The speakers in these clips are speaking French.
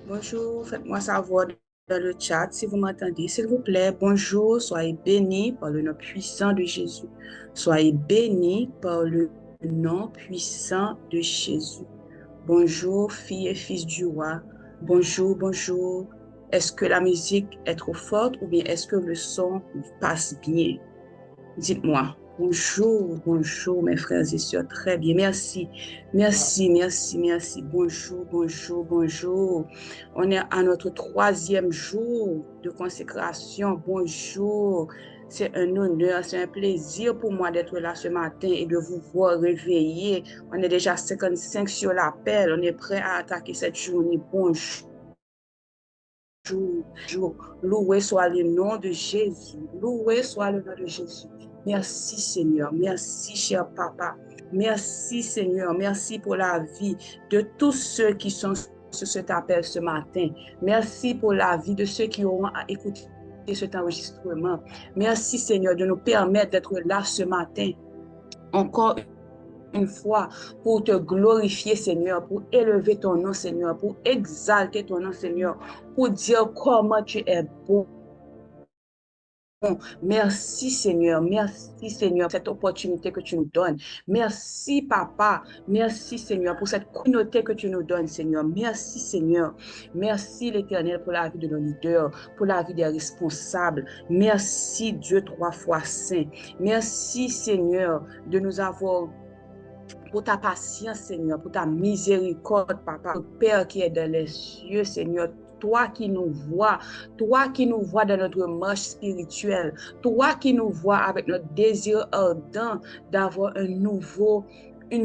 Bonjour, faites-moi savoir dans le chat si vous m'entendez, s'il vous plaît. Bonjour, soyez bénis par le nom puissant de Jésus. Soyez bénis par le nom puissant de Jésus. Bonjour, filles et fils du roi. Bonjour, bonjour. Est-ce que la musique est trop forte ou bien est-ce que le son passe bien? Dites-moi. Bonjour, bonjour mes frères et sœurs. Très bien, merci. Merci, merci, merci. Bonjour, bonjour, bonjour. On est à notre 3e jour de consécration. Bonjour. C'est un honneur, c'est un plaisir pour moi d'être là ce matin et de vous voir réveiller. On est déjà 55 sur l'appel. On est prêt à attaquer cette journée. Bonjour. Jour. Loué soit le nom de Jésus. Loué soit le nom de Jésus. Merci Seigneur. Merci cher Papa. Merci Seigneur. Merci pour la vie de tous ceux qui sont sur cet appel ce matin. Merci pour la vie de ceux qui auront à écouter cet enregistrement. Merci Seigneur de nous permettre d'être là ce matin. Encore une fois pour te glorifier, Seigneur, pour élever ton nom, Seigneur, pour exalter ton nom, Seigneur, pour dire comment tu es bon. Merci Seigneur, merci Seigneur pour cette opportunité que tu nous donnes. Merci Papa, merci Seigneur pour cette communauté que tu nous donnes Seigneur. Merci Seigneur, merci l'Éternel pour la vie de nos leaders, pour la vie des responsables. Merci Dieu 3 fois saint. Merci Seigneur de nous avoir pour ta patience, Seigneur, pour ta miséricorde, Papa. Père qui est dans les cieux, Seigneur, toi qui nous vois dans notre marche spirituelle, toi qui nous vois avec notre désir ardent d'avoir une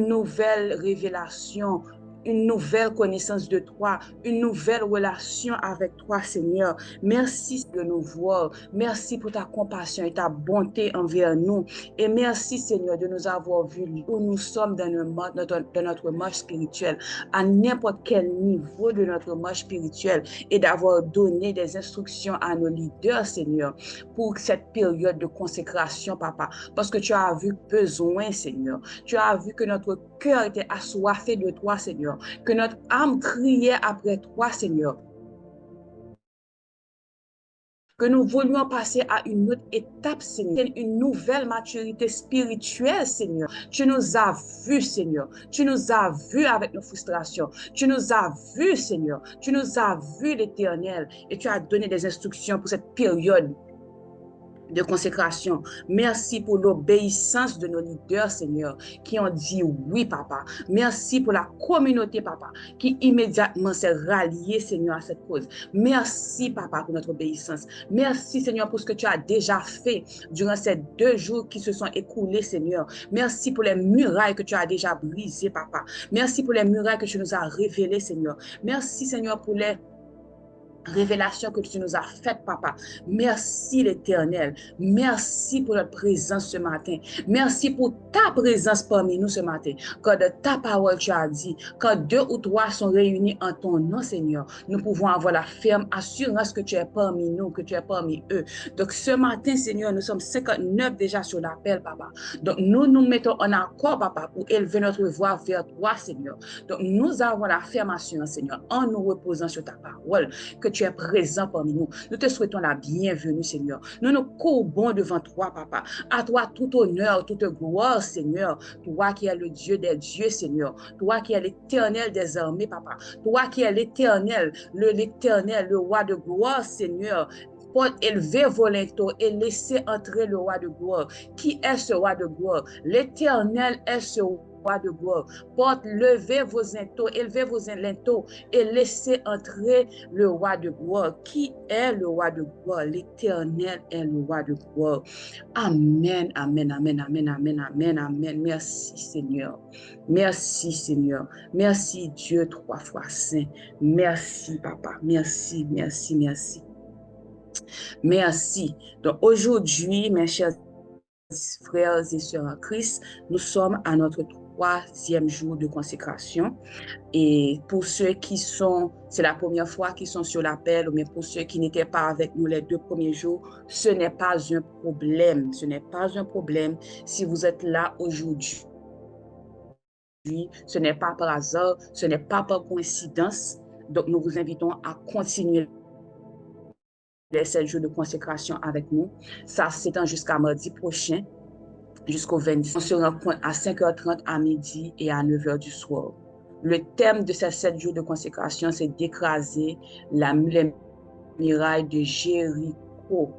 nouvelle révélation, une nouvelle connaissance de toi, une nouvelle relation avec toi, Seigneur. Merci de nous voir. Merci pour ta compassion et ta bonté envers nous. Et merci, Seigneur, de nous avoir vus où nous sommes dans notre marche spirituelle, à n'importe quel niveau de notre marche spirituelle, et d'avoir donné des instructions à nos leaders, Seigneur, pour cette période de consécration, Papa. Parce que tu as vu besoin, Seigneur. Tu as vu que notre cœur était assoiffé de toi, Seigneur. Que notre âme criait après toi, Seigneur. Que nous voulions passer à une autre étape, Seigneur, une nouvelle maturité spirituelle, Seigneur. Tu nous as vus, Seigneur. Tu nous as vus avec nos frustrations. Tu nous as vus, Seigneur. Tu nous as vus, l'Éternel. Et tu as donné des instructions pour cette période de consécration. Merci pour l'obéissance de nos leaders, Seigneur, qui ont dit oui, Papa. Merci pour la communauté, Papa, qui immédiatement s'est ralliée, Seigneur, à cette cause. Merci, Papa, pour notre obéissance. Merci, Seigneur, pour ce que tu as déjà fait durant ces 2 jours qui se sont écoulés, Seigneur. Merci pour les murailles que tu as déjà brisées, Papa. Merci pour les murailles que tu nous as révélées, Seigneur. Merci, Seigneur, pour les révélation que tu nous as faite, Papa. Merci l'Éternel. Merci pour notre présence ce matin. Merci pour ta présence parmi nous ce matin. Quand de ta parole tu as dit, quand 2 ou 3 sont réunis en ton nom, Seigneur, nous pouvons avoir la ferme assurance que tu es parmi nous, que tu es parmi eux. Donc ce matin, Seigneur, nous sommes 59 déjà sur l'appel, Papa. Donc nous nous mettons en accord, Papa, pour élever notre voix vers toi, Seigneur. Donc nous avons la ferme assurance, Seigneur, en nous reposant sur ta parole, que tu es présent parmi nous. Nous te souhaitons la bienvenue, Seigneur. Nous nous courbons devant toi, Papa. À toi tout honneur, toute gloire, Seigneur. Toi qui es le Dieu des dieux, Seigneur. Toi qui es l'Éternel des armées, Papa. Toi qui es l'Éternel, le roi de gloire, Seigneur. Pour élever vos linteaux et laisser entrer le roi de gloire. Qui est ce roi de gloire? L'Éternel est ce roi de gloire. Porte, levez vos linteaux, élevez vos linteaux et laissez entrer le roi de gloire. Qui est le roi de gloire? L'Éternel est le roi de gloire. Amen, amen, amen, amen, amen, amen, amen. Merci Seigneur. Merci Seigneur. Merci Dieu 3 fois saint. Merci Papa. Merci, merci, merci. Merci. Donc aujourd'hui, mes chers frères et sœurs en Christ, nous sommes à notre 3e jour de consécration. Et pour ceux qui sont, c'est la première fois qu'ils sont sur l'appel, mais pour ceux qui n'étaient pas avec nous les 2 premiers jours, ce n'est pas un problème. Ce n'est pas un problème si vous êtes là aujourd'hui. Ce n'est pas par hasard, ce n'est pas par coïncidence. Donc, nous vous invitons à continuer les 7 jours de consécration avec nous. Ça s'étend jusqu'à mardi prochain, jusqu'au 26. On se rencontre à 5h30 à midi et à 9h du soir. Le thème de ces 7 jours de consécration, c'est d'écraser les murailles de Jéricho.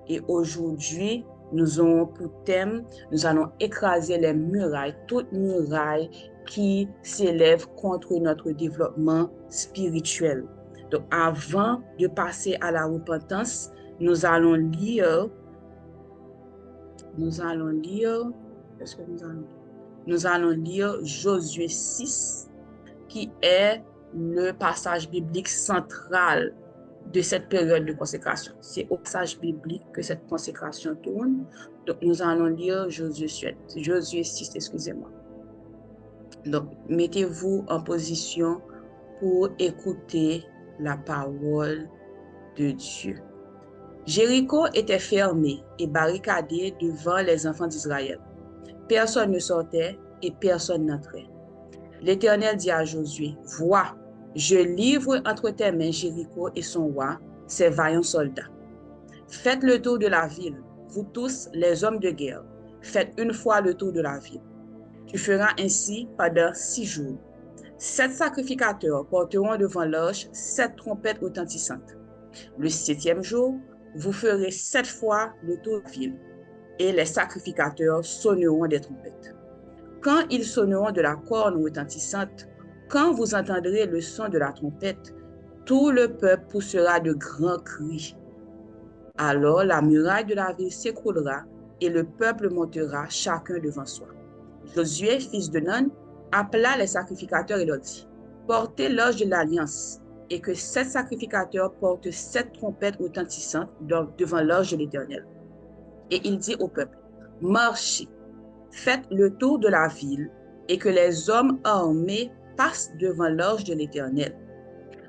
Et aujourd'hui, nous avons pour thème, nous allons écraser les murailles, toutes murailles qui s'élèvent contre notre développement spirituel. Donc, avant de passer à la repentance, nous allons lire, qu'est-ce que nous allons lire? Nous allons lire Josué 6, qui est le passage biblique central de cette période de consécration. C'est au passage biblique que cette consécration tourne. Donc, nous allons lire Josué 6, excusez-moi. Donc, mettez-vous en position pour écouter la parole de Dieu. Jéricho était fermé et barricadé devant les enfants d'Israël. Personne ne sortait et personne n'entrait. L'Éternel dit à Josué, « Vois, je livre entre tes mains Jéricho et son roi, ses vaillants soldats. Faites le tour de la ville, vous tous les hommes de guerre. Faites une fois le tour de la ville. Tu feras ainsi pendant 6 jours. 7 sacrificateurs porteront devant l'arche 7 trompettes retentissantes. Le 7e jour, vous ferez 7 fois le tour de la ville, et les sacrificateurs sonneront des trompettes. Quand ils sonneront de la corne retentissante, quand vous entendrez le son de la trompette, tout le peuple poussera de grands cris. Alors la muraille de la ville s'écroulera et le peuple montera chacun devant soi. Josué, fils de Nun, appela les sacrificateurs et leur dit, « Portez l'arche de l'alliance, et que 7 sacrificateurs portent 7 trompettes retentissantes devant l'arche de l'Éternel. » Et il dit au peuple, « Marchez, faites le tour de la ville, et que les hommes armés passent devant l'arche de l'Éternel. »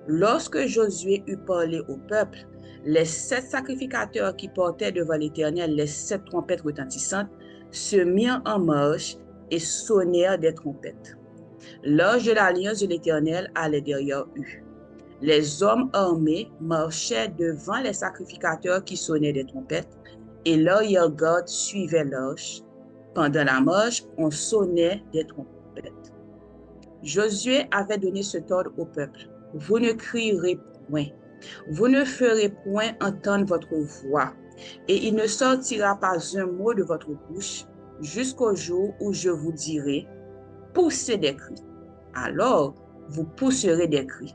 Lorsque Josué eut parlé au peuple, les 7 sacrificateurs qui portaient devant l'Éternel les 7 trompettes retentissantes se mirent en marche et sonnèrent des trompettes. L'arche de l'alliance de l'Éternel allait derrière eux. Les hommes armés marchaient devant les sacrificateurs qui sonnaient des trompettes, et l'arrière-garde suivait l'arche. Pendant la marche, on sonnait des trompettes. Josué avait donné cet ordre au peuple. « Vous ne crierez point, vous ne ferez point entendre votre voix, et il ne sortira pas un mot de votre bouche jusqu'au jour où je vous dirai, poussez des cris. Alors, vous pousserez des cris. »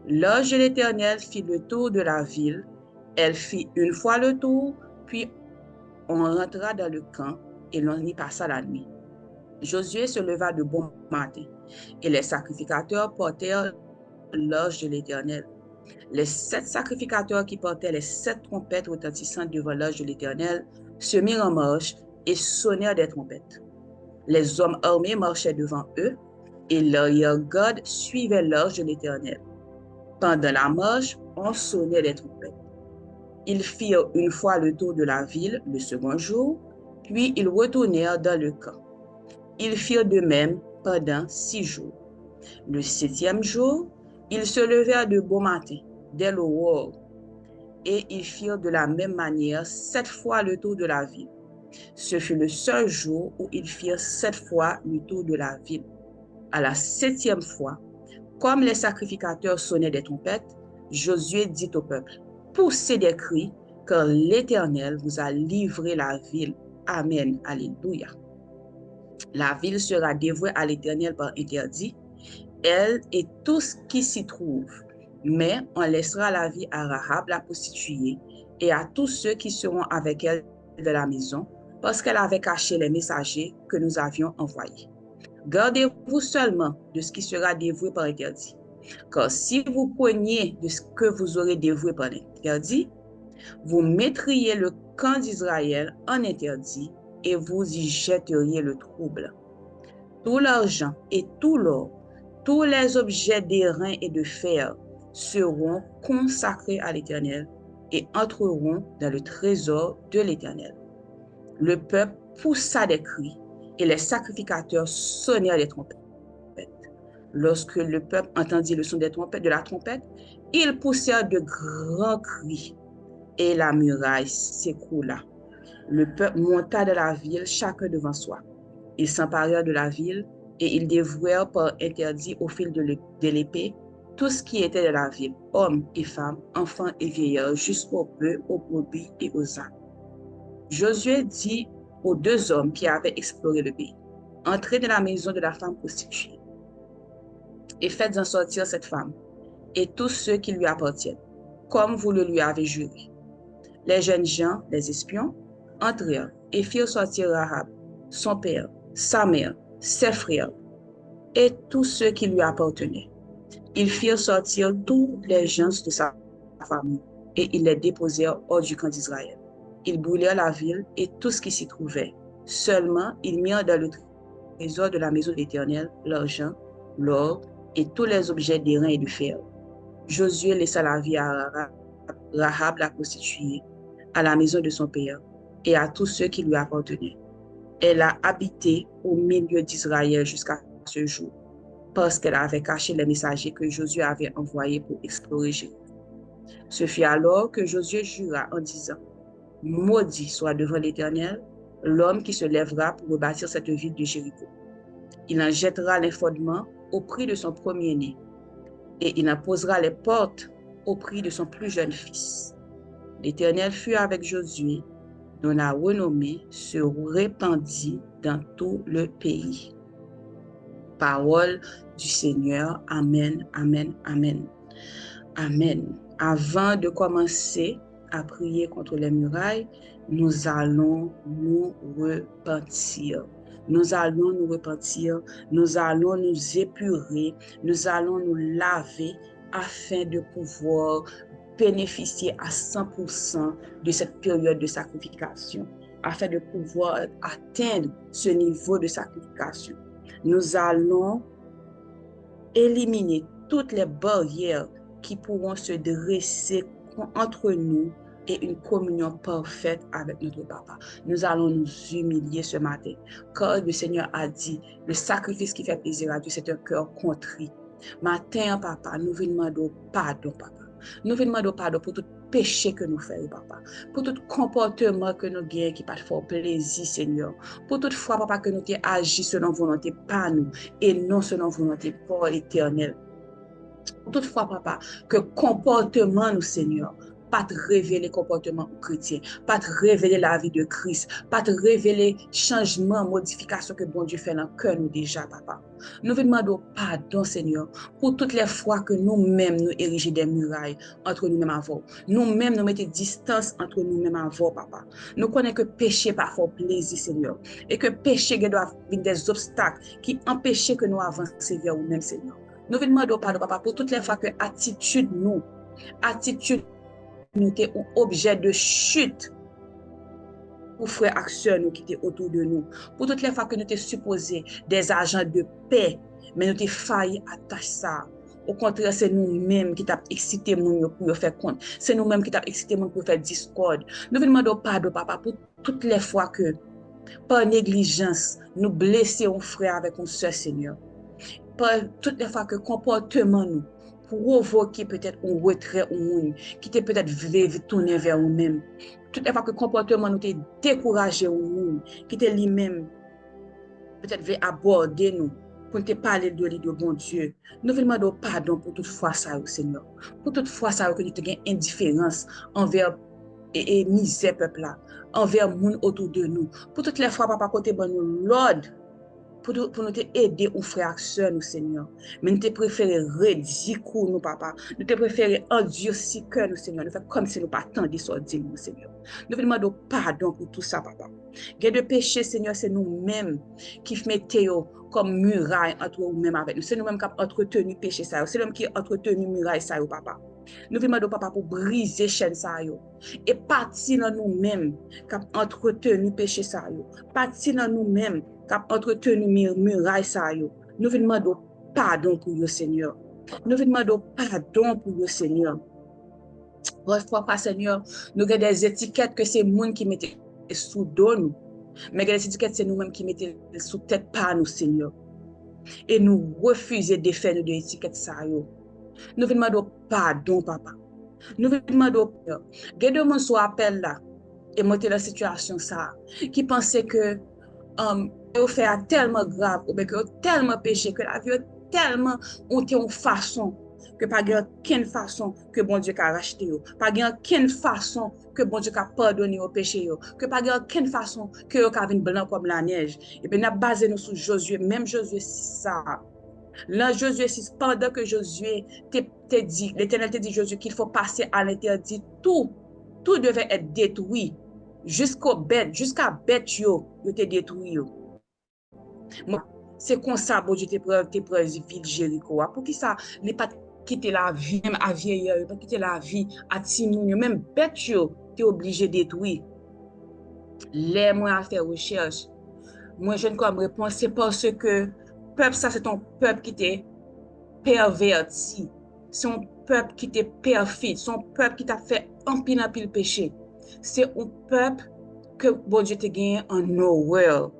L'arche de l'Éternel fit le tour de la ville. Elle fit une fois le tour, puis on rentra dans le camp et l'on y passa la nuit. Josué se leva de bon matin, et les sacrificateurs portèrent l'arche de l'Éternel. Les 7 sacrificateurs qui portaient les 7 trompettes retentissantes devant l'arche de l'Éternel se mirent en marche et sonnèrent des trompettes. Les hommes armés marchaient devant eux, et l'arrière-garde suivait l'arche de l'Éternel. Pendant la marche, on sonnait des trompettes. Ils firent une fois le tour de la ville le second jour, puis ils retournèrent dans le camp. Ils firent de même pendant 6 jours. Le 7e jour, ils se levèrent de bon matin, dès l'aurore, et ils firent de la même manière 7 fois le tour de la ville. Ce fut le seul jour où ils firent 7 fois le tour de la ville. À la 7e fois, comme les sacrificateurs sonnaient des trompettes, Josué dit au peuple, « Poussez des cris, car l'Éternel vous a livré la ville. » Amen. Alléluia. La ville sera dévouée à l'Éternel par interdit, elle et tout ce qui s'y trouve. Mais on laissera la vie à Rahab la prostituée et à tous ceux qui seront avec elle de la maison, parce qu'elle avait caché les messagers que nous avions envoyés. Gardez-vous seulement de ce qui sera dévoué par interdit. Car si vous preniez de ce que vous aurez dévoué par interdit, vous mettriez le camp d'Israël en interdit et vous y jetteriez le trouble. Tout l'argent et tout l'or, tous les objets d'airain et de fer seront consacrés à l'Éternel et entreront dans le trésor de l'Éternel. Le peuple poussa des cris et les sacrificateurs sonnèrent des trompettes. Lorsque le peuple entendit le son des trompettes, de la trompette, ils poussèrent de grands cris et la muraille s'écroula. Le peuple monta de la ville, chacun devant soi. Ils s'emparèrent de la ville et ils dévouèrent par interdit au fil de l'épée tout ce qui était de la ville, hommes et femmes, enfants et vieillards, jusqu'aux bœufs, aux brebis et aux ânes. Josué dit aux deux hommes qui avaient exploré le pays, entrez dans la maison de la femme prostituée et faites-en sortir cette femme et tous ceux qui lui appartiennent, comme vous le lui avez juré. Les jeunes gens, les espions, entrèrent et firent sortir Rahab, son père, sa mère, ses frères et tous ceux qui lui appartenaient. Ils firent sortir tous les gens de sa famille et ils les déposèrent hors du camp d'Israël. Ils brûlèrent la ville et tout ce qui s'y trouvait. Seulement, ils mirent dans le trésor de la maison de l'Éternel l'argent, l'or et tous les objets d'airain et de fer. Josué laissa la vie à Rahab la prostituée, à la maison de son père et à tous ceux qui lui appartenaient. Elle a habité au milieu d'Israël jusqu'à ce jour, parce qu'elle avait caché les messagers que Josué avait envoyés pour explorer Jéricho. Ce fut alors que Josué jura en disant, « Maudit soit devant l'Éternel l'homme qui se lèvera pour rebâtir cette ville de Jéricho. Il en jettera les fondements au prix de son premier-né, et il en posera les portes au prix de son plus jeune fils. » L'Éternel fut avec Josué, dont la renommée se répandit dans tout le pays. Parole du Seigneur. Amen, amen, amen. Amen. Avant de commencer à prier contre les murailles, nous allons nous repentir. Nous allons nous repentir, nous allons nous épurer, nous allons nous laver afin de pouvoir bénéficier à 100% de cette période de sacrification, afin de pouvoir atteindre ce niveau de sacrification. Nous allons éliminer toutes les barrières qui pourront se dresser entre nous et une communion parfaite avec notre Papa. Nous allons nous humilier ce matin, car le Seigneur a dit, le sacrifice qui fait plaisir à Dieu, c'est un cœur contrit. Matin, Papa, nous vous demandons pardon, Papa. Nous vous demandons pardon pour tout péché que nous faisons, Papa. Pour tout comportement que nous avons qui pas fort plaisir, Seigneur. Pour toute fois, Papa, que nous avons agi selon volonté, pas nous, et non selon volonté, pour l'Éternel. Toutefois, Papa, que comportement nous, Seigneur, pas te révéler comportement chrétien, pas te révéler la vie de Christ, pas te révéler changement, modification que bon Dieu fait dans le cœur nous déjà, Papa. Nous vous demandons pardon, Seigneur, pour toutes les fois que nous-mêmes nous érigeons des murailles entre nous-mêmes avant. Nous-mêmes nous mettons distance entre nous-mêmes avant, Papa. Nous connaissons que péché pas fort plaisir, Seigneur, et que péché doit venir des obstacles qui empêchent que nous avancions vers nous-mêmes, Seigneur. Nous vous demandons pardon, Papa, pour toutes les fois que attitude nous était un objet de chute pour frères et sœurs nous qui étaient autour de nous. Pour toutes les fois que nous étions supposés des agents de paix, mais nous avons failli à tâche ça. Au contraire, c'est nous-mêmes qui t'avons excité pour faire compte. C'est nous-mêmes qui t'avons excité pour faire discorde. Nous vous demandons pardon, Papa, pour toutes les fois que, par négligence, nous blessons un frère avec une sœur, Seigneur. Par toutes les fois que comportement nous provoquer peut-être un retrait au monde qui était peut-être tourné vers nous-mêmes. Toutes les fois que comportement nous était découragé au monde qui était lui-même peut-être veut aborder nous pour te parler de lui de bon Dieu. Nous vous demandons pardon pour toute fois ça, Seigneur. Pour toute fois ça que nous avons indifférence envers et misère peuple là, envers le monde autour de nous. Pour toutes les fois, Papa, côté bon nous l'ordre pour nous aider aux frères et sœurs, nous, Seigneur. Mais nous te préférons redire nous, Papa. Nous te préférons endurcir cœur, nous, Seigneur. Nous faisons comme si nous pas attendions sur dire, nous, Seigneur. Nous vous demandons pardon pour tout ça, Papa. Guerre de péché, Seigneur, c'est nous-mêmes qui mettons comme muraille entre nous-mêmes avec nous. C'est nous-mêmes qui avons entretenu péché, ça. C'est nous-mêmes qui avons entretenu muraille, ça, Papa. Nous vous demandons, Papa, pour briser chaîne, ça, et partir dans nous-mêmes qui avons entretenu péché, ça, partir dans nous-mêmes qui avons entretenu muraille, ça, nous vous demandons pardon pour vous, Seigneur. Nous vous demandons pardon pour vous, Seigneur. Parfois, Seigneur, nous avons des étiquettes que c'est le monde qui mettait sous dos nous. Mais les étiquettes, c'est nous-mêmes qui mettons sous tête par nous, Seigneur. et nous refuser de faire de l'étiquette ça yo. Nous venons demander pardon, papa. Nous venons demander pardon. Gardez mon soit appel là et monter la situation ça qui pensait que au fait tellement grave ou bien que tellement péché que la vie est tellement honte en façon que pas de aucune façon que bon Dieu a racheté yo, pas de aucune façon que bon Dieu a pardonné au péché yo, que pas de aucune façon que yo ka vin blanc comme la neige. Et bien n'a basé nous sur Josué, même Josué 6 ça. Là Josué 6 pendant que Josué te dit, l'Éternel te dit Josué qu'il faut passer à l'interdit, tout devait être détruit jusqu'à bête yo te détruit yo. C'est comme ça, bon Dieu, te preuve ville Jéricho. Pour qui ça, les pas quitter la vie, même à vieilleur, pas quitter la vie à Timoun, même bête, tu es obligé de détruire. Les mois à faire recherche. Moi, je ne comme réponse, c'est parce que peuple, ça, c'est ton peuple qui t'est perverti. C'est un peuple qui t'est perfide. C'est un peuple qui t'a fait un pile péché. C'est un peuple que bon Dieu te gagné en horreur.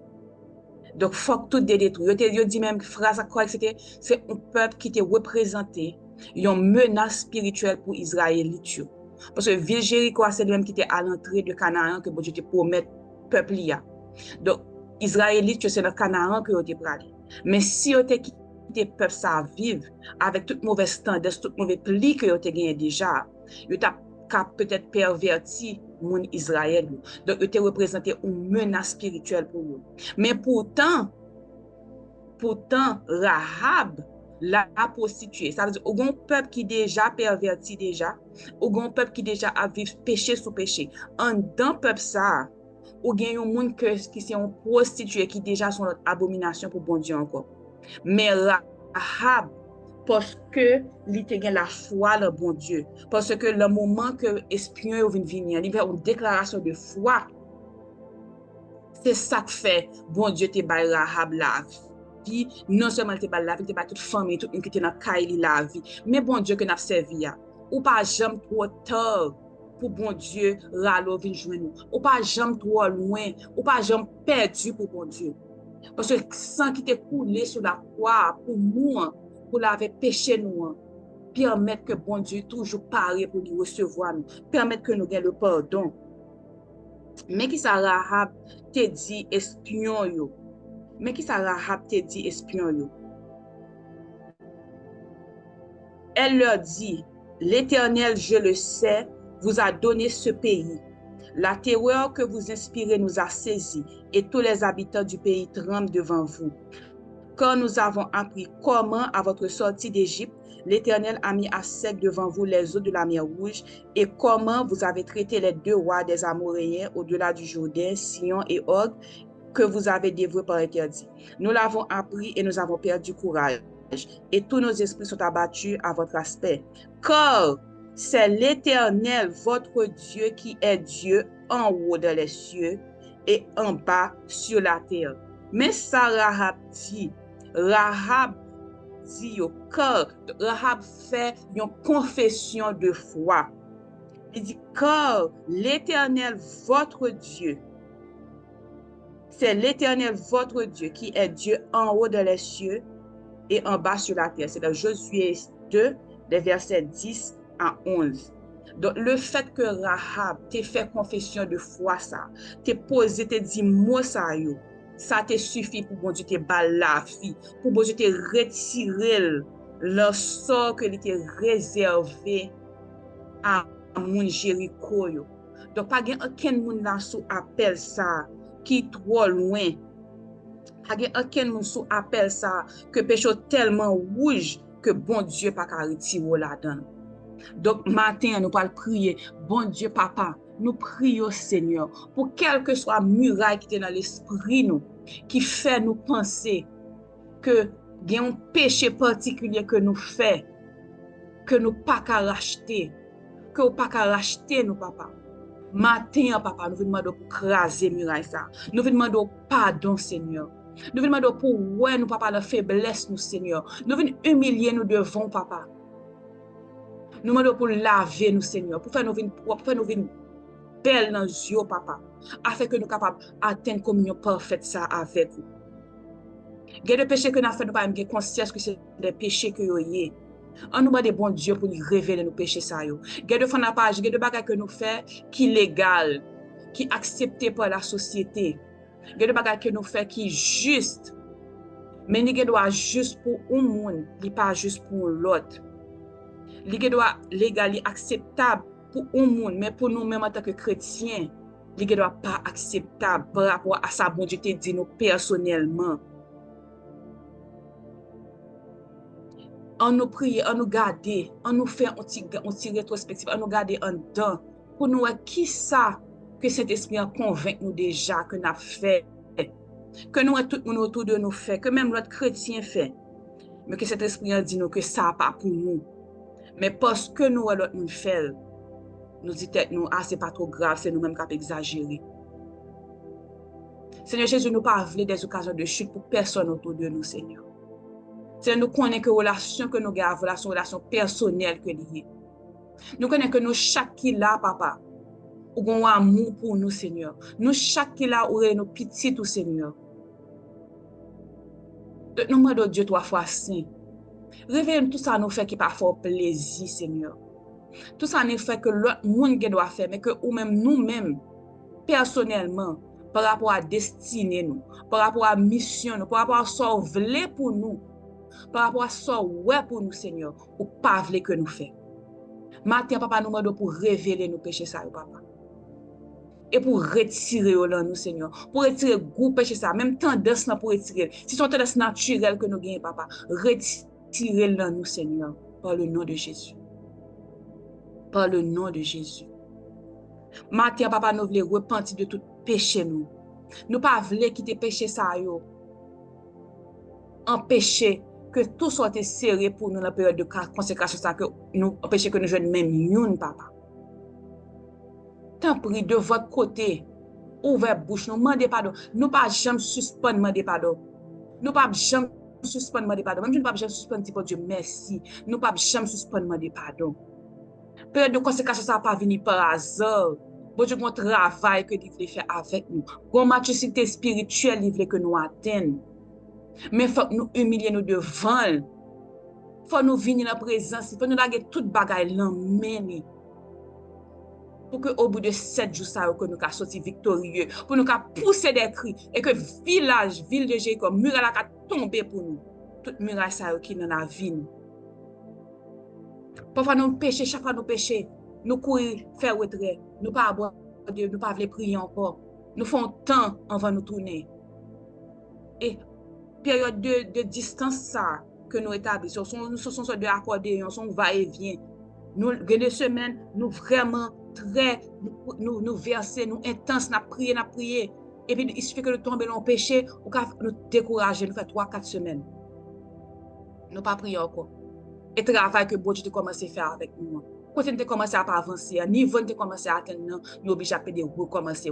Donc, il faut que tout détruit. Je dis même phrase à quoi c'était, c'est un peuple qui était représenté, une menace spirituelle pour Israël. Parce que ville Jéricho, c'est lui-même qui était à l'entrée de Canaan que bon Dieu te promet peuple là. Donc, Israélite, c'est dans Canaan que vous te pralé. Mais si vous te quitté peuple ça vivre avec toute mauvaise tendance, toute mauvaise pli que vous te gagné déjà, vous t'a peut-être perverti mon Israël. Donc, vous te représenté une menace spirituelle pour vous. Mais pourtant, Rahab l'a prostituée. Ça veut dire, il y a un peuple qui déjà perverti déjà, il y a un peuple qui déjà a vécu péché sous péché. En dans peuple ça, il y a un monde qui c'est un prostitué qui déjà sont notre abomination pour bon Dieu encore. Mais Rahab, parce que il a la foi le bon Dieu, parce que le moment que espion vient venir, il y a une déclaration de foi. C'est ça que fait bon Dieu te bail Rahab la vie. Non seulement te bail la vie, te bail toute famille, tout le monde qui était dans Kaili la vie. Mais bon Dieu que n'a servi ya. Ou pas jamais trop tard pour bon Dieu ralo vin joindre nous. Ou pas jamais trop loin, ou pas jamais perdu pour bon Dieu. Parce que sang qui te coulé sur la croix pour nous, pour laver péché nous, permettre que bon Dieu toujours parle pour nous recevoir nous, permettre que nous ayons le pardon. Mais qui ça Rahab te dit espion yo? Mais qui ça Rahab te dit espion yo? Elle leur dit, l'Éternel, je le sais, vous a donné ce pays. La terreur que vous inspirez nous a saisis et tous les habitants du pays tremblent devant vous. Quand nous avons appris comment, à votre sortie d'Égypte, l'Éternel a mis à sec devant vous les eaux de la mer Rouge et comment vous avez traité les deux rois des Amoréens au-delà du Jourdain, Sion et Og, que vous avez dévoués par interdit. Nous l'avons appris et nous avons perdu courage. Et tous nos esprits sont abattus à votre aspect. Car c'est l'Éternel, votre Dieu, qui est Dieu en haut dans les cieux et en bas sur la terre. Mais ça, Rahab dit, car Rahab fait une confession de foi. Il dit, car l'Éternel, votre Dieu, c'est l'Éternel, votre Dieu, qui est Dieu en haut dans les cieux et en bas sur la terre. C'est dans Josué 2, les versets 10 à 11. Donc, le fait que Rahab t'ait fait confession de foi, ça, t'ait posé, t'ait dit moi ça, yo, ça te suffit pour bon Dieu te bal la vie, pour bon Dieu te retirer le sort que il était réservé à mon Jéricho. Donc, pas aucun monde là sous appel ça, qui trop loin. Pas aucun monde sous appel ça, que péché tellement rouge que bon Dieu pas qu'à retirer là-dedans. Donc, matin, nous allons prier, bon Dieu, papa, nous prions, Seigneur, pour quelle que soit muraille qui est dans l'esprit, nous, qui fait nous penser que il y a un péché particulier que nous fait, que nous pas qu'à racheter, que nous pas qu'à racheter, nous, papa. Matin, papa, nous vous demandons pour craser muraille ça. Nous vous demandons pardon, Seigneur. Nous vous demandons pour ouais, nous, papa, la faiblesse, nous, Seigneur. Nous venons humilier nous devant, papa. Nous demandons pour laver nous, Seigneur, pour faire nous venir propres, pour faire nous venir belles dans les yeux, papa, afin que nous soyons capables d'atteindre communion parfaite ça avec vous. Il y a des péchés que nous avons fait, nous pas même conscience que c'est des péchés que nous avons. On nous demande bon Dieu pour lui révéler nos péchés. Il y a des fois, il y a des bagages que nous faisons qui sont légales, qui sont acceptés par la société. Il y a des bagages que nous faisons qui sont justes. Mais nous doit juste pour un monde, pas juste pour l'autre. Nous doit légal, acceptable pour un monde, mais pour nous-mêmes en tant que chrétiens, nous doit pas acceptable par rapport à sa bon Dieu te dit nous personnellement. On nous prie, on nous garde, on nous fait un petit rétrospectif, on nous garde en dedans pour nous qui ça que cet esprit a convaincu nous déjà que nous avons fait, que nous tout le monde autour de nous fait, que même l'autre chrétien fait, mais que cet esprit a dit nous que ça pas pour nous. Mais parce que nous l'autre nous fait, nous dit nous ah c'est pas trop grave, c'est nous-mêmes qui avons exagéré. Seigneur Jésus, nous pas voulu des occasions de chute pour personne autour de nous, Seigneur. C'est nous connaissons que relation que nous avons, relation personnelle que liée. Nous connaissons que nous chaque qui là, papa, ou avons amour pour nous, Seigneur. Nous chaque qui là, ou nos petits, tout Seigneur. Nous demandons Dieu 3 fois saint. Réveille tout ça nous fait qui pas fort plaisir, Seigneur. Tout ça nous fait que l'autre monde doit faire, mais que nous-mêmes, personnellement, par rapport à destinée nous, par rapport à mission nous, par rapport à ce qu'on veut pour nous, par rapport à ce qu'on pour nous, Seigneur, ou pas veut que nous faisons. Matin, papa, nous demandons pour révéler nos péchés, ça, papa. Et pour retirer là, nous, Seigneur. Pour retirer le goût péché, ça. Même tendance pour retirer. Si c'est une tendance naturelle que nous gagnons, papa, retirer là, nous, Seigneur. Par le nom de Jésus. Par le nom de Jésus. Matin, papa, nous voulons repentir de tout péché, nous. Nous ne voulons pas quitter péché, ça, yo. Empêcher que tout soit serré pour nous dans la période de consécration, ça, que nous empêcher que nous jouions même une, papa. Tant pis de votre côté, ouvrez bouche, nous demandez pardon. Nous pas jamais suspendre demander pardon. Nous pas jamais suspendre demander pardon. Même je ne pas jamais suspendre dire Dieu merci. Nous pas jamais suspendre demander pardon. Période de conséquence ça pas venir par hasard. Bon Dieu mon travail que il veut faire avec nous. Bon maturité spirituelle il veut que nous atteignons. Mais faut que nous humilier nous devant. Faut nous venir dans la présence, faut nous laguer toute bagaille là même. Pour qu'au bout de 7 jours, ça, que nous soyons sortis victorieux, pour nous pousser des cris, et que village, ville de Jéricho, muraille a tombé pour nous. Toute muraille ça qui dans la vie. Parfois nous péchons, chaque fois nous péchons, nous courons, faire retrait, nous pas aborder, nous pas prier encore. Nous faisons temps avant de nous tourner. Et période de distance ça que nous établissons, nous sommes de accorder, nous sommes va-et-vient. Nous, des semaines, nous vraiment très, nous verser, nous intenses, nous prier. Et puis, il suffit que nous tombions dans le péché, nous décourager, nous faire 3-4 semaines. Nous pas prier encore. Et le travail que Dieu a commencé à faire avec nous. Quand nous avons commencé à avancer, niveau nous avons commencé à atteindre, nous sommes obligés de recommencer.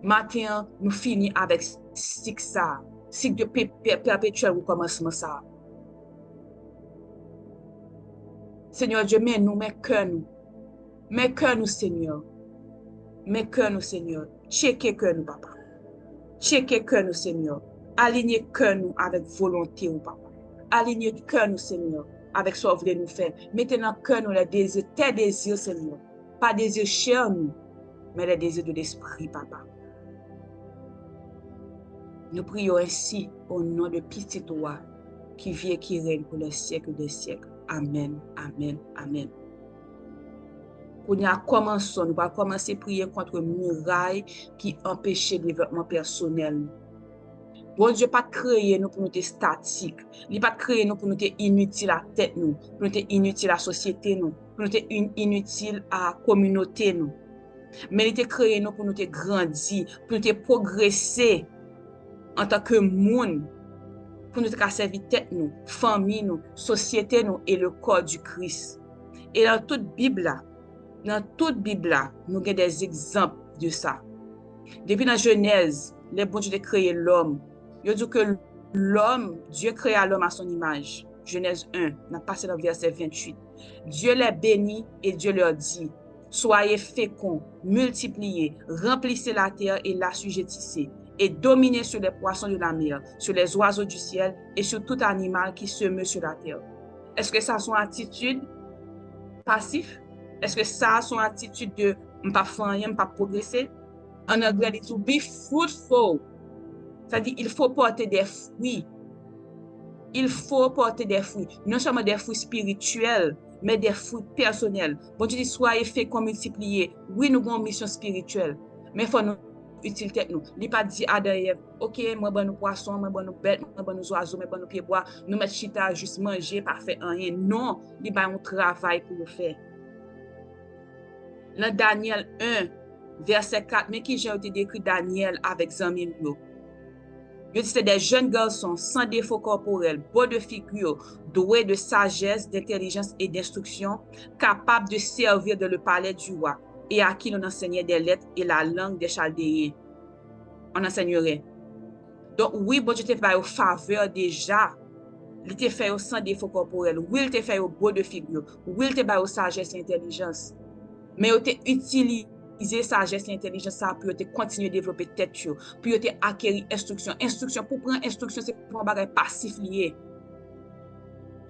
Maintenant, nous finissons avec cycle de perpétuel recommencement ça. Seigneur Dieu, mets-nous, mets cœur nous, Seigneur. Mets cœur nous, Seigneur. Checkez cœur nous, papa. Checkez cœur nous, Seigneur. Alignez cœur nous avec volonté, papa. Alignez cœur nous, Seigneur, avec ce que vous voulez nous faire. Mettez dans cœur nous les désirs, tes désirs, Seigneur. Pas des désirs chers nous, mais les désirs de l'esprit, papa. Nous prions ainsi au nom de petit toi qui vit et qui règne pour les siècles des siècles. Amen, amen, amen. On a commencé, nous allons commencer à prier contre muraille qui empêche le développement personnel. Bon Dieu, pas créer nous pour nous être statiques. Il pas créer nous pour nous être inutiles à la tête nous, pour nous être inutiles à la société nous, pour nous être inutiles à la communauté nous. Mais il a créé nous pour nous être grandir, pour nous être progresser en tant que monde. Pour nous servir tête nous, famille nous, société nous et le corps du Christ. Et dans toute Bible nous avons des exemples de ça. Depuis la Genèse, les bons Dieu ont créé l'homme. Il dit que l'homme, Dieu créa l'homme à son image. Genèse 1, on a passé dans le verset 28. Dieu les bénit et Dieu leur dit, soyez féconds, multipliez, remplissez la terre et l'assujettissez. et dominer sur les poissons de la mer, sur les oiseaux du ciel et sur tout animal qui se meut sur la terre. Est-ce que ça a son attitude passif? Est-ce que ça a son attitude de ne pas faire rien, ne pas progresser? En anglais, dit to be fruitful. C'est-à-dire, il faut porter des fruits. Il faut porter des fruits. Non seulement des fruits spirituels, mais des fruits personnels. Bon Dieu dit, soyez féconds, multipliés. Oui, nous avons une mission spirituelle, mais il faut nous utile tête nous. Il pas dit à derrière, ok, moi bon nous poissons, moi bon nous bêtes, moi bon nous oiseaux, moi bon nous pieds bois, nous mettre chita juste manger, pas faire rien. Non, il y a un travail pour le faire. Dans Daniel 1, verset 4, mais qui j'ai été décrit Daniel avec Zamim. C'est des jeunes garçons sans défaut corporel, beaux de figure, doués de sagesse, d'intelligence et d'instruction, capables de servir dans le palais du roi, et à qui l'on enseignait des lettres et la langue des Chaldéens. On enseignerait. Donc, oui, bon Dieu te fait au faveur déjà. Il te fait au sans défaut corporel. Oui, il te fait au beau de figure. Oui, il te fait au sagesse et intelligence. Mais il te utiliser sagesse et intelligence ça pour te continuer à développer tête pour te acquérir instruction. Instruction, pour prendre instruction, c'est pour un bagage passif lié.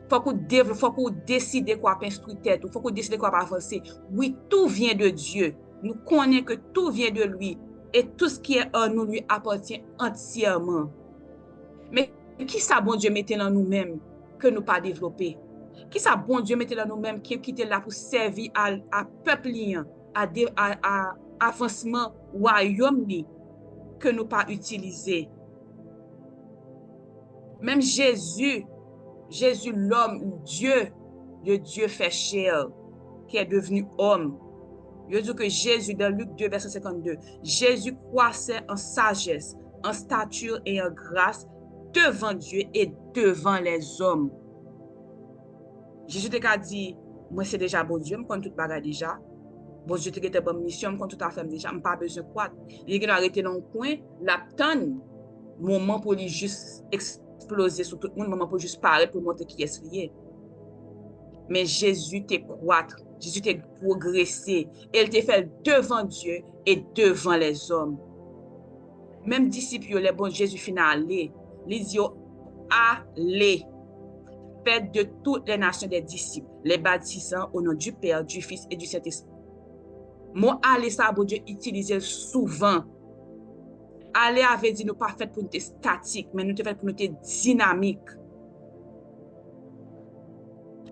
Faut qu'on décide quoi instruire tête, faut qu'on décide quoi avancer. Oui, tout vient de Dieu. Nous connaissons que tout vient de lui et tout ce qui est en nous lui appartient entièrement. Mais qui ça bon Dieu mettait dans nous-mêmes que nous pas développer? Qui ça bon Dieu mettait dans nous-mêmes qui était là pour servir à peuple à avancement royaume que nous pas utiliser? Même Jésus l'homme, Dieu, le Dieu fait chair, qui est devenu homme. Je dis que Jésus, dans Luc 2, verset 52, Jésus croissait en sagesse, en stature et en grâce devant Dieu et devant les hommes. Jésus t'a dit, moi c'est déjà bon Dieu, je connais tout bagage déjà. Bon Dieu t'a bonne mission, je connais tout à fait déjà, je pas besoin de quoi. Il a arrêté dans le coin, l'attendre, moment pour lui juste exploser sur tout le monde, moment pour juste parler pour montrer qui est lié. Mais Jésus t'a croître, Jésus t'a progressé, il t'a fait devant Dieu et devant les hommes. Même disciples, les bons Jésus final aller, les dit allez, faites de toutes les nations des disciples, les baptisant au nom du Père, du Fils et du Saint-Esprit. Mon aller ça bon Dieu utiliser souvent. Aller avait dit nous pas fait pour nous être statique, mais nous te fait pour nous être dynamique.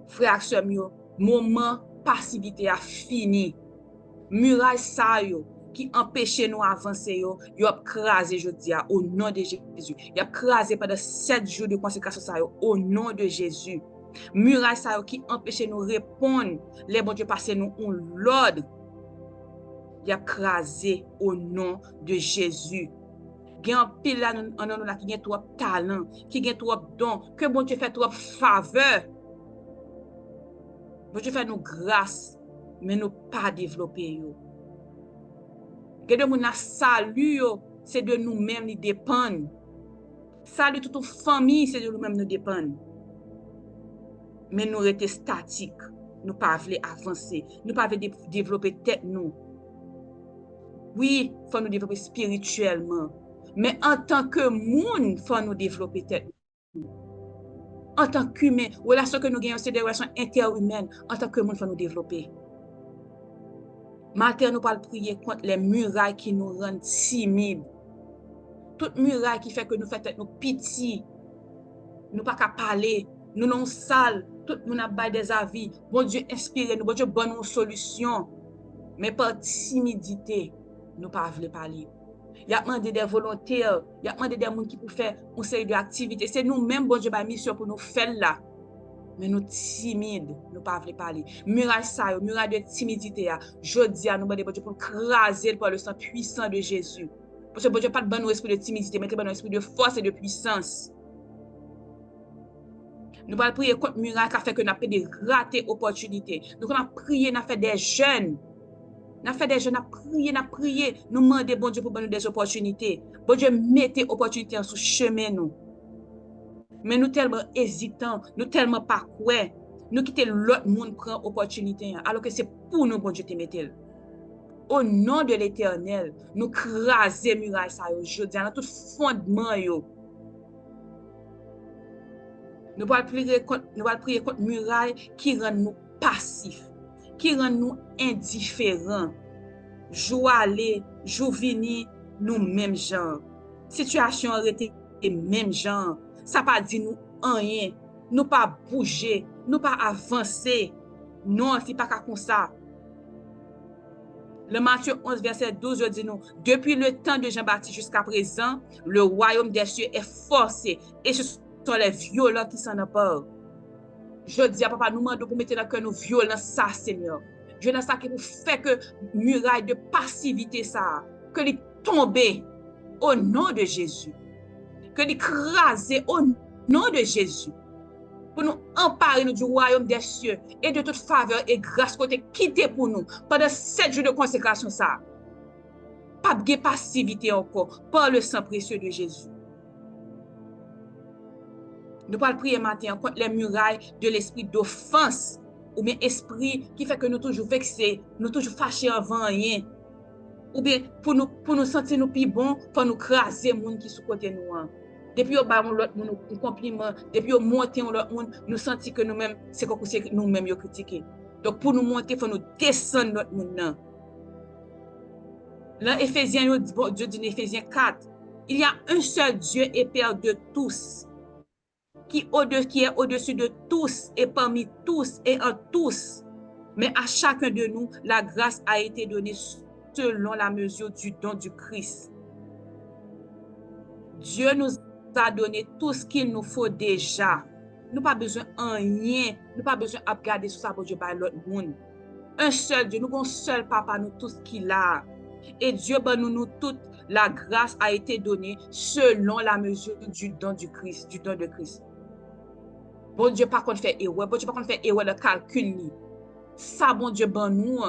Frères et sœurs, moment passivité a fini. Muraille ça yo qui empêchait nous avancer yo a crasé jeudi au nom de Jésus. Il a crasé pendant 7 jours de consécration ça yo au nom de Jésus. Muraille ça yo qui empêchait nous répondre les bon Dieu passer nous l'ordre. Il a crasé au nom de Jésus. Il y a un pile là en nous là qui a trop talent, qui a trop don, que bon Dieu fait trop faveur. Bon Dieu fait nous grâce, mais nous pas développer yo. Que de moun a salut yo, c'est de nous-mêmes qui dépendent. Salut toute famille, c'est de nous-mêmes nous dépendent. Mais nous rester statiques, nous pas voulons avancer, nous pas voulons développer tête nous. Oui, il faut nous développer spirituellement, mais en tant que monde, il faut nous développer tête. En tant qu'humain, relation que nous gagnons, c'est des relations interhumaines. En tant que monde, il faut nous développer. Matin, nous parlons prier contre les murailles qui nous rendent timides. Toute muraille qui fait que nous faisons nous petits, nous pas qu'à parler, nous non sales, tout le monde a des avis. Bon Dieu inspire nous, bon Dieu bonne nous solution. Mais par timidité, nous pas voulons parler. Il y a demandé des volontaires, il y a demandé des gens qui pour faire une série d'activités. C'est nous-mêmes, bon Dieu, ba mission pour nous faire là. Mais nous timides, nous pas voulons parler. Muraille ça, muraille de timidité, jodi à nous demander bon Dieu pour craser par le sang puissant de Jésus. Parce que bon Dieu pas de bon esprit de timidité, mais bon esprit de force et de puissance. Nous allons prier contre muraille qui fait que nous avons des ratées opportunités. Nous allons prier, nous avons fait des jeunes. Nous avons fait des jeunes, nous avons prié, nous demandons bon Dieu pour nous des opportunités. Bon Dieu, mettez opportunités sur chemin nous. Mais nous tellement hésitants, nous tellement pas quoi. Nous quittons l'autre monde prend opportunité alors que c'est pour nous bon Dieu te mettre. Au nom de l'Éternel, nous craser muraille ça yo, jodi, dans tout fondement yo. Nous allons prier contre muraille qui rend nous passifs, qui rend nous indifférents. Jou aller, jou vini, nous même genre. Situation arrêté même genre. Ça pas dit nous rien, nous pas bouger, nous pas avancer. Non, c'est pas comme ça. Le Matthieu 11, verset 12, je dis nous, depuis le temps de Jean-Baptiste jusqu'à présent, le royaume des cieux est forcé et ce sont les violents qui s'en emparent. Je dis à papa, nous demandons pour mettre dans le cœur nos violents, ça, Seigneur. Je ne sais pas qui pour faire que muraille de passivité, ça, que les tomber au nom de Jésus, que les craser au nom de Jésus, pour nous emparer nous du royaume des cieux et de toute faveur et grâce côté quitter pour nous pendant 7 jours de consécration, ça. Pas de passivité encore, par le sang précieux de Jésus. Nous allons prier maintenant contre les murailles de l'esprit d'offense ou bien esprit qui fait que nous toujours vexés, nous toujours fâchés avant rien. Ou bien pour nous sentir nous plus bon, pour nous craser les gens qui sont côté nous. Depuis au bas l'autre un compliment, depuis au monter l'autre monde, nous sentir que nous-mêmes c'est comme si nous-mêmes yo critiquer. Donc pour nous monter, il faut nous descendre notre monde. Dans Éphésiens, Dieu dit dans Éphésiens 4, il y a un seul Dieu et Père de tous, qui est au-dessus de tous et parmi tous et en tous. Mais à chacun de nous, la grâce a été donnée selon la mesure du don du Christ. Dieu nous a donné tout ce qu'il nous faut déjà. Nous n'avons pas besoin de rien. Nous n'avons pas besoin de regarder sur ça pour Dieu par l'autre monde. Un seul Dieu, nous avons un seul Papa, nous tout ce qu'il a. Et Dieu, nous toute la grâce a été donnée selon la mesure du don du Christ, du don de Christ. Bon Dieu, pas qu'on fait erreur. Bon Dieu, pas qu'on fait erreur de calcul. Ça, bon Dieu, nous,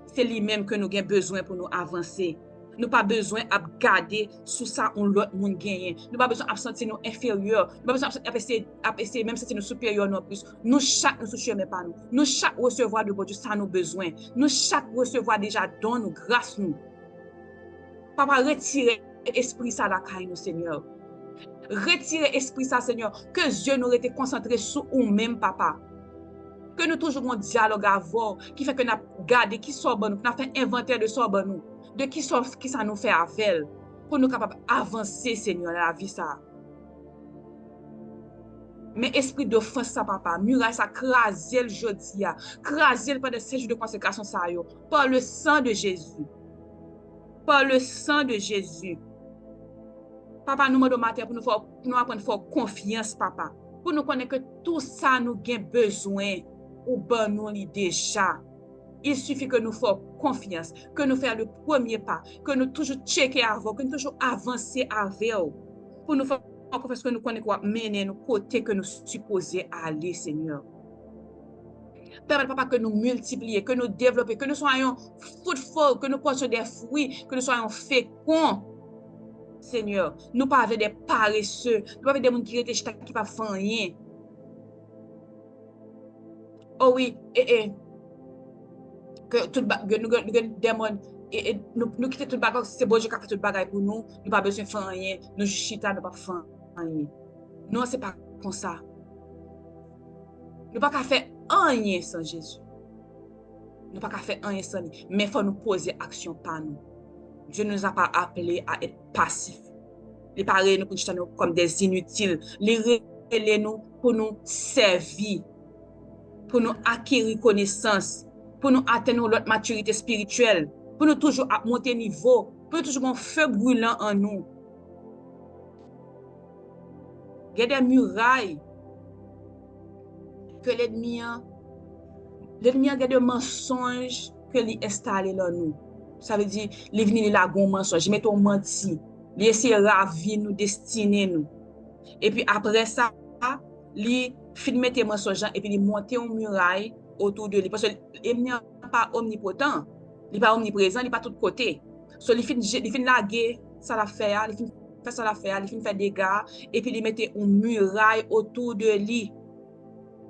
c'est lui-même que nous avons besoin pour nous avancer. Nous pas besoin de garder sous ça on l'autre monde gagne. Nous pas besoin de sentir nous inférieurs. Nous pas besoin d'essayer même sentir nous supérieurs non plus. Nous chaque nous soucier mais pas nous. Nous chaque recevoir de bon Dieu ça nous besoin. Nous chaque recevoir déjà don nous grâce nous. Papa retirer esprit ça la caille nous Seigneur. Retirer esprit ça Seigneur que Dieu nous été concentré sur nous même papa. Que nous toujours un dialogue avant qui fait que nous garder qui sort bon nous, nous fait inventaire de sort bon nous. De qui ça nous fait avec pour nous capables d'avancer, Seigneur, dans la vie ça. Mais esprit d'offense, ça, papa, muraille, ça, craser le jeudi, craser pendant 7 jours de consécration, ça, par le sang de Jésus. Par le sang de Jésus. Papa, nous demandons matin pour nous apprendre à faire confiance, papa. Pour nous connaître que tout ça, nous avons besoin, ou ben nous déjà. Il suffit que nous fassions confiance, que nous fassions le premier pas, que nous toujours checker avant, que nous toujours avancer avec eux. Pour nous faire confiance que nous connaissons quoi mener nous côté que nous supposons aller, Seigneur. Permette, papa, que nous multiplions, que nous développions, que nous soyons fruitful, que nous portions des fruits, que nous soyons féconds. Seigneur, nous pas avec des paresseux, nous pas avec des gens qui restent qui pas faire rien. Oh oui, que tout nous démon et nous quitter tout bagage c'est bon Dieu qui a fait tout bagage pour nous pas besoin de faire rien nous chita nous pas faire rien non c'est pas comme ça nous pas faire rien sans Jésus nous pas faire rien sans lui mais faut nous poser action par nous. Dieu ne nous a pas appelés à être passifs. Il parle nous pour nous comme des inutiles, les nous pour nous servir, pour nous acquérir connaissance, pour nous atteindre notre maturité spirituelle, pour nous toujours monter niveau, pour nous toujours un feu brûlant en nous. Il y a des murailles que l'ennemi a des mensonges que lui installé dans nous. Ça veut dire, il vient là un mensonge, il met un menti, il essaie de ravir nous, destiner nous. Et puis après ça, il finit mettre mensonge et puis il monte une muraille autour de lui. Parce que l'ennemi n'est pas omnipotent, il n'est pas omniprésent, il n'est pas de tous côtés. So, il finit laguer ça l'affaire, il finit faire ça l'affaire, il finit faire des dégâts et puis il met une muraille autour de lui.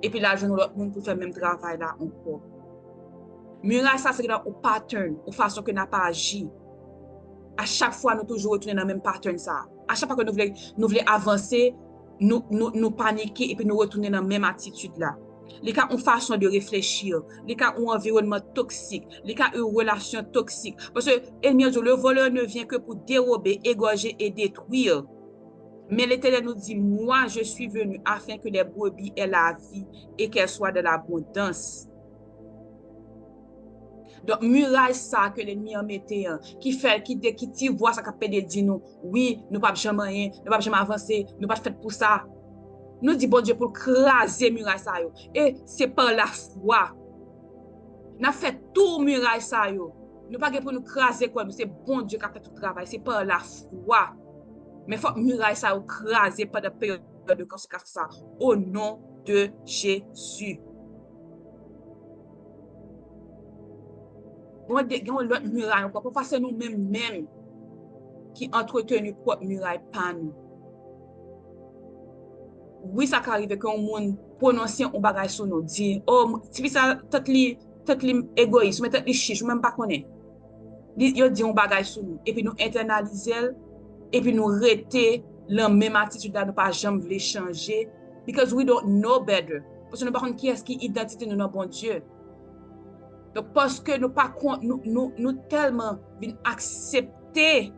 Et puis là, je ne l'autre monde pour faire le même travail là encore. Muraille, ça, c'est dans un pattern, ou façon que n'a pas agi. À chaque fois, nous toujours retourner dans le même pattern, ça. À chaque fois que nous voulons avancer, nous paniquer et puis nous retourner dans la même attitude là. Les cas ont façon de réfléchir, les cas ont environnement toxique, les cas ont relation toxique. Parce que le voleur ne vient que pour dérober, égorger et détruire. Mais l'Éternel nous dit, moi, je suis venu afin que les brebis aient la vie et qu'elles soient de l'abondance. Donc, muraille ça que l'ennemi a metté, qui fait, qui voit ça, qui peut dire nous, oui, nous ne pouvons jamais rien, nous ne pouvons jamais avancer, nous ne pouvons pas faire pour ça. Nous dit bon Dieu pour craser muraille ça yo. Et c'est par la foi. Nous fait tout muraille ça yo. Nous pas pour nous craser quoi, c'est bon Dieu qui a fait tout le travail, c'est par la foi. Mais faut muraille ça yo craser pendant période de conséquence ça au nom de Jésus. On a l'autre muraille encore pour passer nous-mêmes qui entretenu propre muraille pas nous. Oui, ça arrive qu'un monde prononce un bagage sur nous, dit, oh, si ça, tout li égoïste, mais tout li chiche, même pas connaît. Yo dit un bagage sur nous, et puis nous internaliser, et puis nous rester la même attitude là, nous pas jamais vouloir changer, because we don't know better. Parce que nous ne savons pas qui est-ce qui identité nous dans bon Dieu. Donc, parce que nous tellement accepter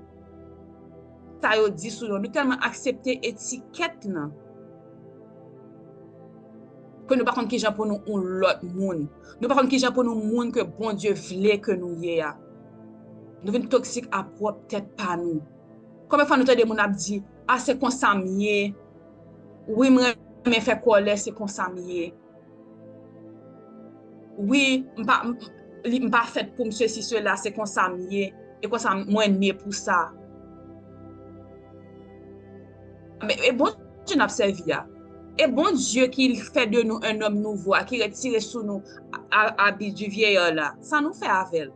ça yo dit sur nous tellement accepter étiquette là. Que nous ne savons pas qui gens pour nous ou l'autre monde. Nous ne savons pas qui gens pour nous monde que bon Dieu voulait que nous y ayons. Nous sommes toxiques à propre tête pas nous. Combien de fois nous te demandons dit ah c'est comme ça mieux. Oui, mais fait colère c'est comme ça mieux. Oui, pas fait pour ceci cela c'est comme ça mieux et comme ça moins né pour ça. Mais bon Dieu n'a servi là. Et bon Dieu qui fait de nous un homme nouveau, qui retire sous nous habit du vieillard là, ça nous fait avec.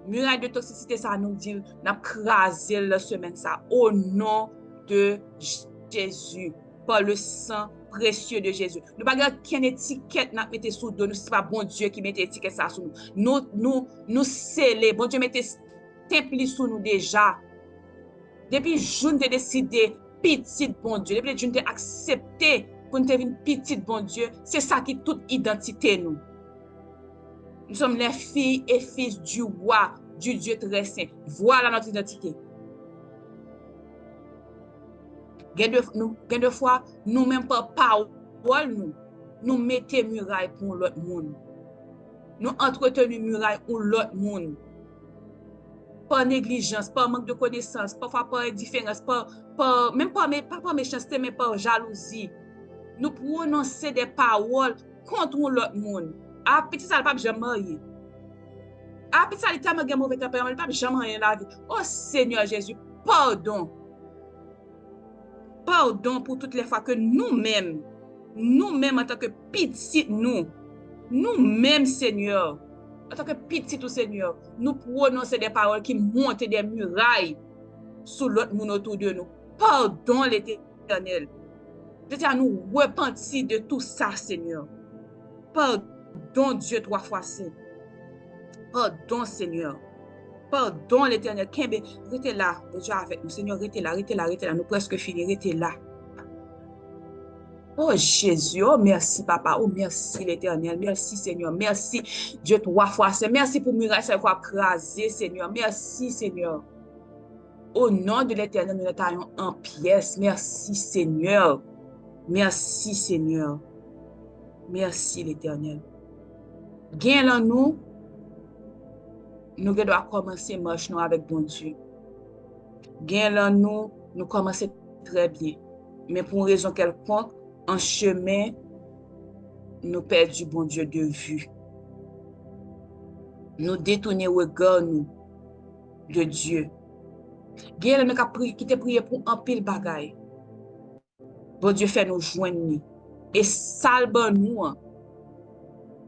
Muraille de toxicité, ça nous dit, n'a crasé la semaine ça, au nom de Jésus, par le sang précieux de Jésus. Nous ne pas qu'une étiquette n'a mettre sous nous, c'est pas bon Dieu qui mette étiquette ça sous nous. Nous sceller, bon Dieu mette temple sous nous déjà. Depuis je ne décidé petite bon Dieu, depuis je ne accepté pour nous devenir petite bon Dieu, c'est ça qui est toute identité nous. Nous sommes les filles et fils du roi, du Dieu très saint. Voilà notre identité. Quelques fois, nous-mêmes par parole, nous mettons muraille pour l'autre monde. Nous entretenons muraille pour l'autre monde. Par négligence, par manque de connaissance, parfois par indifférence, même pas par méchanceté, mais par jalousie. Nous prononçons des paroles contre l'autre monde. Ah, petit ça, pas jamais marié. Ah, petit ça, il t'a tellement mauvais tempérament, il pas jamais rien la vie. Oh Seigneur Jésus, pardon. Pardon pour toutes les fois que nous-mêmes, en tant que petits, nous-mêmes, Seigneur, en tant que petits, tout Seigneur, nous prononçons des paroles qui montent des murailles sur l'autre monde autour de nous. Pardon l'Éternel. Je tiens à nous repentir de tout ça, Seigneur. Pardon, Dieu, 3 fois saint. Pardon, Seigneur. Pardon, l'Éternel. Restez là, Dieu avec nous. Seigneur, restez là. Nous presque fini, restez là. Oh Jésus, oh merci papa, oh merci l'Éternel, merci Seigneur, merci Dieu 3 fois saint. Merci pour miracle cette fois crasé, Seigneur. Merci, Seigneur. Au nom de l'Éternel, nous le taillons en pièces. Merci, Seigneur. Merci, Seigneur. Merci, l'Éternel. Gain en nous devons commencer marche nous avec bon Dieu. Gain en nous commençons très bien. Mais pour une raison quelconque, en chemin, nous perdons bon Dieu de vue. Nous détournons le regard nous de Dieu. Gain nous qui te prié pour un pile bagaille. Bon Dieu fait nous joindre. Et salbe nous,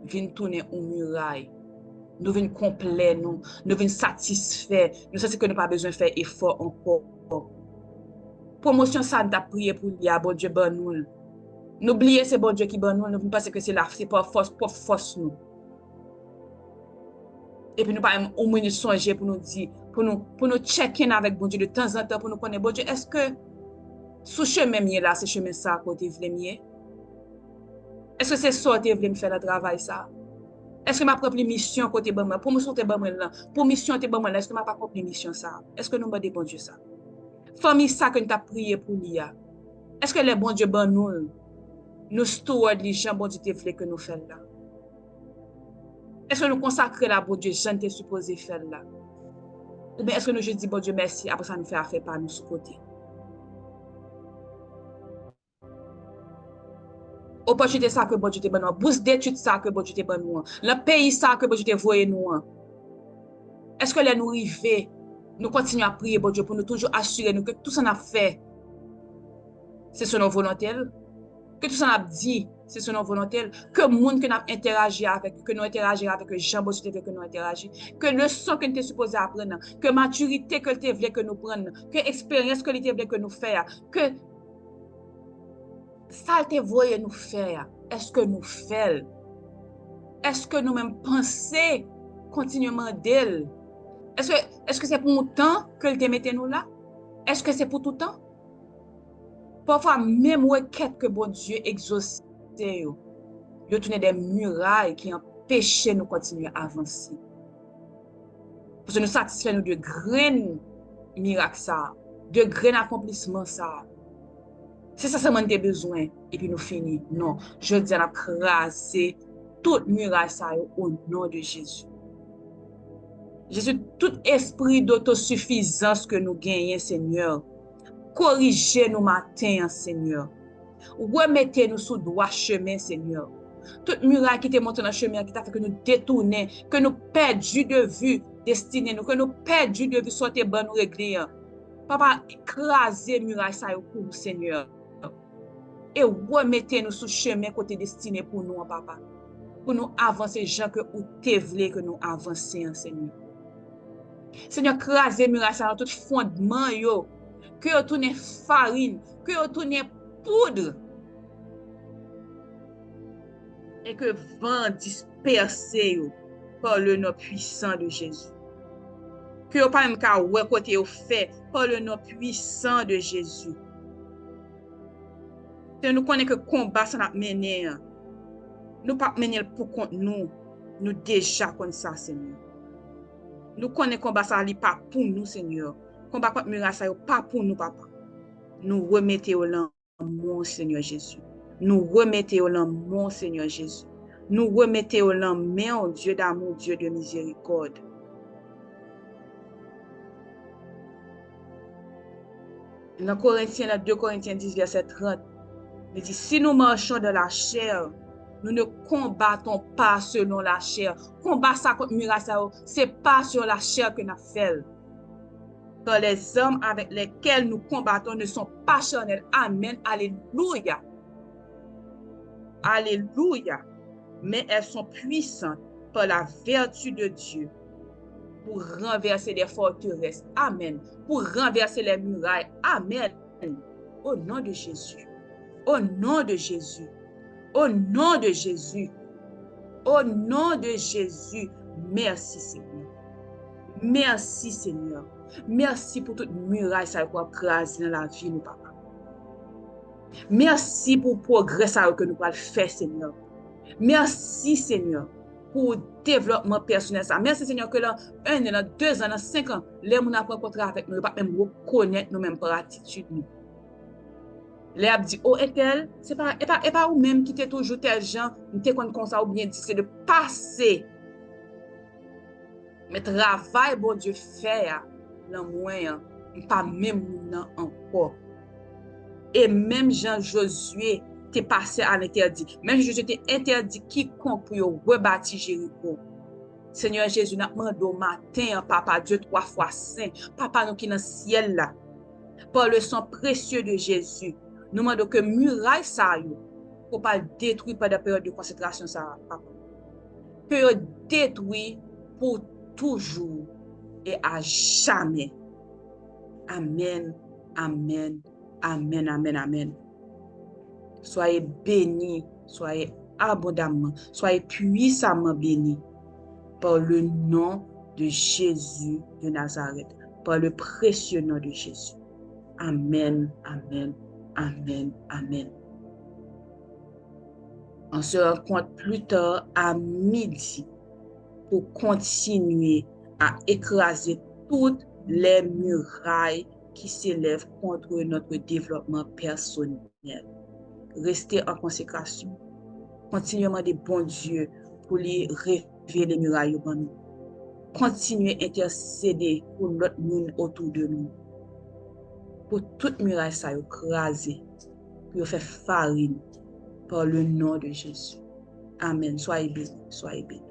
vient tourner au muraille. Nous venons complet, nous venons satisfaits. Nous savons que nous n'avons pas besoin de faire effort encore. Promotion ça, nous avons prié pour lui, bon Dieu, bon nous. N'oubliez c'est bon Dieu qui bon nous, nous pensons que c'est là, c'est pas force nous. Et puis nous pas au moins nous songer pour nous dire, pour nous check-in avec bon Dieu de temps en temps, pour nous connaître bon Dieu, est-ce que sous chemin mieux là, c'est chemin ça à côté vle mieux? Est-ce que c'est ça que vous me faire le travail ça? Est-ce que ma propre mission côté bon moi, pour me sortir bon moi là, pour mission te bon moi là, est-ce que ma pas propre mission ça? Est-ce que nous me bon Dieu ça? Famille ça que nous t'a prié pour lui. Est-ce que les bon Dieu bon nous steward les gens bon Dieu te vle que nous fait là? Est-ce que nous consacrer la bon Dieu, Jean t'es supposé faire là? Ou bien est-ce que nous je dis bon Dieu merci, après ça nous fait affaire par nous sous côté? Opportunité ça que bon Dieu te bon nous, bourse d'études ça que bon Dieu te bon nous, le pays ça que bon Dieu te voyé nous. Est-ce que les nous arriver, nous continuons à prier bon Dieu pour nous toujours assurer nous que tout ça n'a fait, c'est son volonté, que tout ça n'a dit, c'est son volonté, que le monde que nous interagi avec, que nous interagir avec, que Jean bon Dieu te veut que nous interagir, que le son que nous sommes supposé apprendre, que maturité que tu voulais que nous prenions, que expérience que tu voulais que nous fassions, que ça te voyait nous faire, est-ce que nous faisons? Est-ce que nous-mêmes pensons continuellement d'elle? Est-ce que c'est pour autant que te mette nous là? Est-ce que c'est pour tout le temps? Parfois, même requête que bon Dieu exauce, il tourne des murailles qui empêchent nous de continuer à avancer. Parce que nous satisfaisons de grands miracles, ça, de grands accomplissements. Ça. C'est ça seulement des besoins. Et puis nous finissons. Non, je dis à craser toute muraille ça au nom de Jésus. Jésus, tout esprit d'autosuffisance que nous gagnons, Seigneur, corrigez-nous matin, Seigneur. Remettez-nous sous droit chemin, Seigneur. Toute muraille qui te montre dans le chemin, qui t'a fait que nous détournions, que nous perdions de vue destinée, que nous perdions de vue sortir bon nous régler. Papa, écrasez muraille ça pour nous, Seigneur. Et remettez-nous sous chemin côté destiné pour nous, papa. Pour nous avancer, gens que vous te voulez que nous avancions, Seigneur. Seigneur, crasez muraille ça dans tout fondement, yo. Que vous tournez farine, que vous tournez poudre. Et que vent dispersé par le nom puissant de Jésus. Que vous pas même qu'à côté au fait par le nom puissant de Jésus. Nous connaissons que le combat ça n'a mené. Nous pas mener pour contre nous. Nous déjà comme ça, Seigneur. Nous connaissons que le combat ça n'est pas pour nous, Seigneur. Le combat contre miracle ça n'est pas pour nous, papa. Nous remettons là mon Seigneur Jésus. Nous remettons là mon Seigneur Jésus. Nous remettons là mon Dieu d'amour, Dieu de miséricorde. Dans Corinthiens, 2 Corinthiens 10, verset 30, il dit, si nous marchons de la chair, nous ne combattons pas selon la chair. Combat ça contre miracle, ce n'est pas sur la chair que nous faisons. Car les hommes avec lesquels nous combattons ne sont pas charnels. Amen. Alléluia. Alléluia. Mais elles sont puissantes par la vertu de Dieu pour renverser les forteresses. Amen. Pour renverser les murailles. Amen. Au nom de Jésus. Au nom de Jésus. Au nom de Jésus. Au nom de Jésus. Merci Seigneur. Merci Seigneur. Merci pour toute muraille ça qu'on crase dans la vie, nous, papa. Merci pour le progrès que nous allons faire, Seigneur. Merci, Seigneur, pour le développement personnel. Merci, Seigneur, que dans 1 an, dans 2 ans, dans 5 ans, les gens qui rencontrent avec nous, ne pas même reconnaître nous-mêmes par attitude. Les gens disent, oh, et-elle, c'est pas vous-même qui t'es toujours tel gens, nous t'es comme ça ou bien dit, c'est de passer. Mais travail, bon Dieu, fait, dans moyen, pas même nous encore. Et même Jean-Josué t'est passé à l'interdit. Même Josué t'est interdit quiconque pour rebâtir Jéricho. Seigneur Jésus, nous demandons matin, Papa Dieu, 3 fois saint, Papa nous qui est dans le ciel là, par le sang précieux de Jésus, nous demandons que muraille ça, pour pas détruire par la période de concentration ça, Papa. Que détruire pour toujours et à jamais. Amen, amen, amen, amen, amen. Soyez bénis, soyez abondamment, soyez puissamment bénis par le nom de Jésus de Nazareth, par le précieux nom de Jésus. Amen, amen, amen, amen. On se rencontre plus tard à midi pour continuer à écraser toutes les murailles qui s'élèvent contre notre développement personnel. Restez en consécration. Continuez à demander bon Dieu pour lui révéler les murailles au nous. Continuez à intercéder pour l'autre monde autour de nous. Pour toute muraille ça écraser, pour faire farine par le nom de Jésus. Amen. Soyez bénis, soyez bénis.